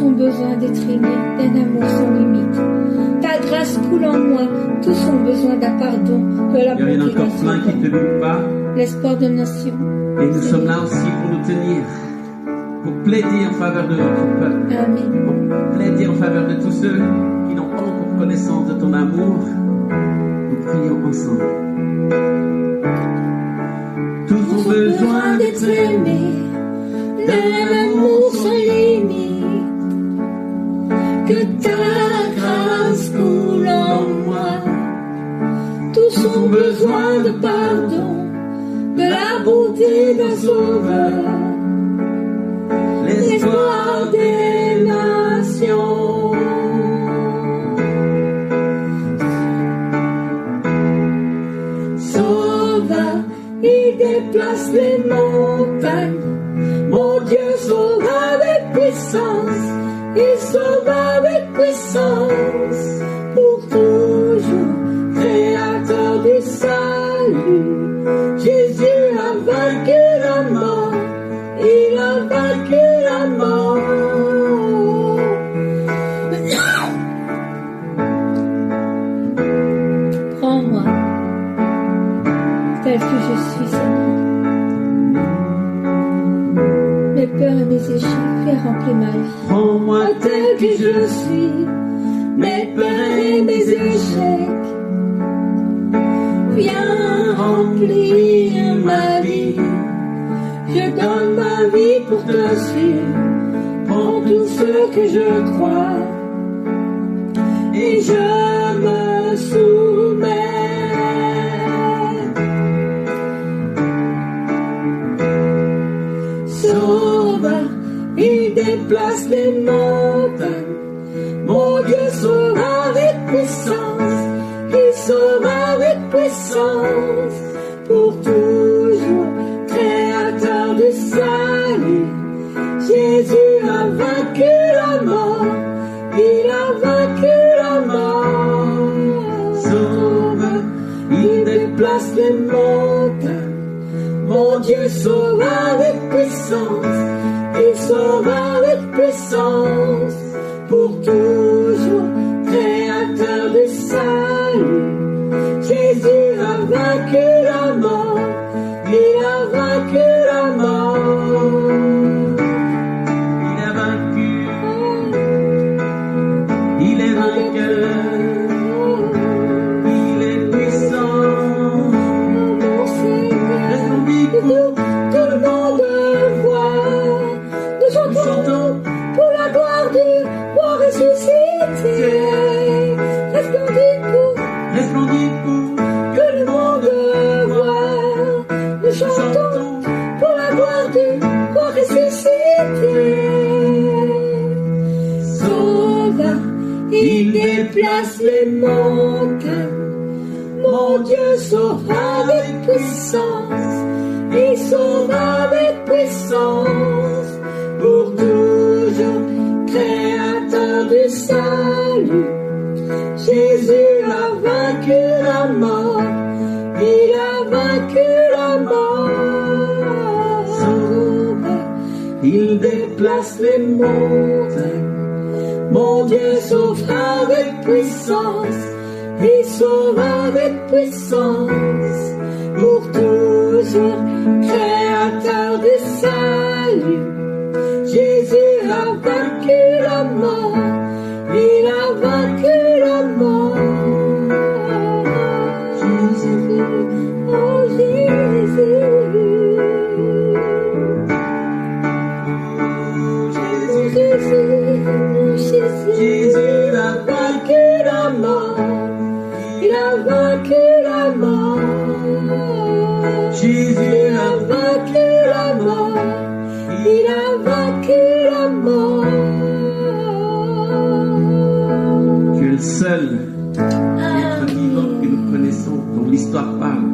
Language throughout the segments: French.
ont besoin d'être aimés, d'un amour sans limite. Ta grâce coule en moi, tous ont besoin d'un pardon, de la Il y en a encore plein qui ne te louent pas. L'espoir de nation. Et nous sommes là aussi pour nous tenir, pour plaider en faveur de notre peuple. Amen. Pour plaider en faveur de tous ceux qui n'ont pas encore connaissance de ton amour. Nous prions ensemble. Tous ont besoin d'être aimés, d'un amour sans limite. Que ta grâce coule en moi. Tous ont besoin de pardon, de la beauté d'un sauveur, l'espoir des nations. Sauveur, il déplace les montagnes. Mon Dieu sauve avec puissance, il sauve avec puissance, pour toujours, créateur du salut. Jésus a vaincu la mort, il a vaincu la mort. Prends-moi, tel que je suis, Seigneur. Mes peurs et mes échecs, fais remplir ma vie. Prends-moi tel que je suis, mes peurs et mes échecs. Viens remplir ma vie. Je donne ma vie pour te suivre. Prends tout ce que je crois et je me soumets. Sauveur, il déplace les montagnes. Mon Dieu sauve avec puissance, il sauve avec puissance, pour toujours, créateur du salut. Jésus a vaincu la mort, il a vaincu la mort. Sauveur, il déplace les montagnes. Mon Dieu sauve avec puissance, il sauve avec puissance, pour toujours, créateur du salut. Jésus a vaincu la mort, il a vaincu la mort. Il a vaincu, il est vainqueur, il est puissant. Resplendit pour Tout le monde voit. Nous chantons pour la gloire du roi ressuscité. resplendit pour que le monde voit. Nous chantons pour la gloire du roi ressuscité. Sauveur, il déplace les montagnes. Mon Dieu sauve avec puissance, il sauve avec puissance, pour toujours, créateur du salut. Jésus a vaincu la mort, il a vaincu la mort. Sauveur, il déplace les montagnes. Mon Dieu sauve avec puissance, il sauve avec puissance, pour toujours, créateur du salut. Jésus a vaincu la mort, il a vaincu la mort. Jésus, oh Jésus. Jésus a vaincu la mort, il a vaincu la mort. Jésus a vaincu la mort, il a vaincu la mort. Tu es le seul être vivant que nous connaissons, dont l'histoire parle,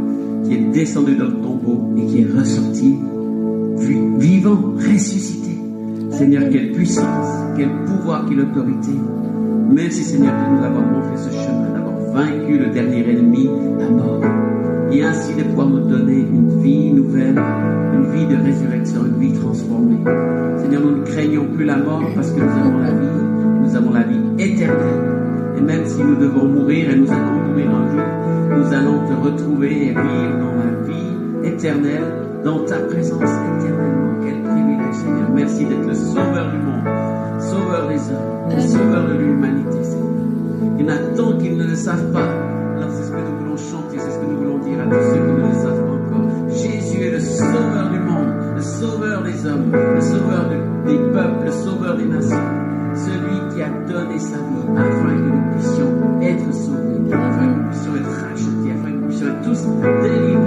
qui est descendu dans le tombeau et qui est ressorti vivant, ressuscité. Seigneur, quelle puissance, quel pouvoir, quelle autorité. Merci Seigneur de nous avoir montré ce chemin, d'avoir vaincu le dernier ennemi, la mort, et ainsi de pouvoir nous donner une vie nouvelle, une vie de résurrection, une vie transformée. Seigneur, nous ne craignons craignons plus la mort parce que nous avons la vie. Nous avons la vie éternelle. Et même si nous devons mourir et nous allons mourir en vie, nous allons te retrouver et vivre dans la vie éternelle, dans ta présence éternellement. Quel privilège, Seigneur. Merci d'être le sauveur du monde, sauveur des hommes, le sauveur de l'humanité, Seigneur. Il y en a tant qui ne le savent pas. Alors c'est ce que nous voulons chanter, c'est ce que nous voulons dire à tous ceux qui ne le savent pas encore. Jésus est le sauveur du monde, le sauveur des hommes, le sauveur des peuples, le sauveur des nations. Celui qui a donné sa vie afin que nous puissions être sauvés, afin que nous puissions être rachetés, afin que nous puissions être tous délivrés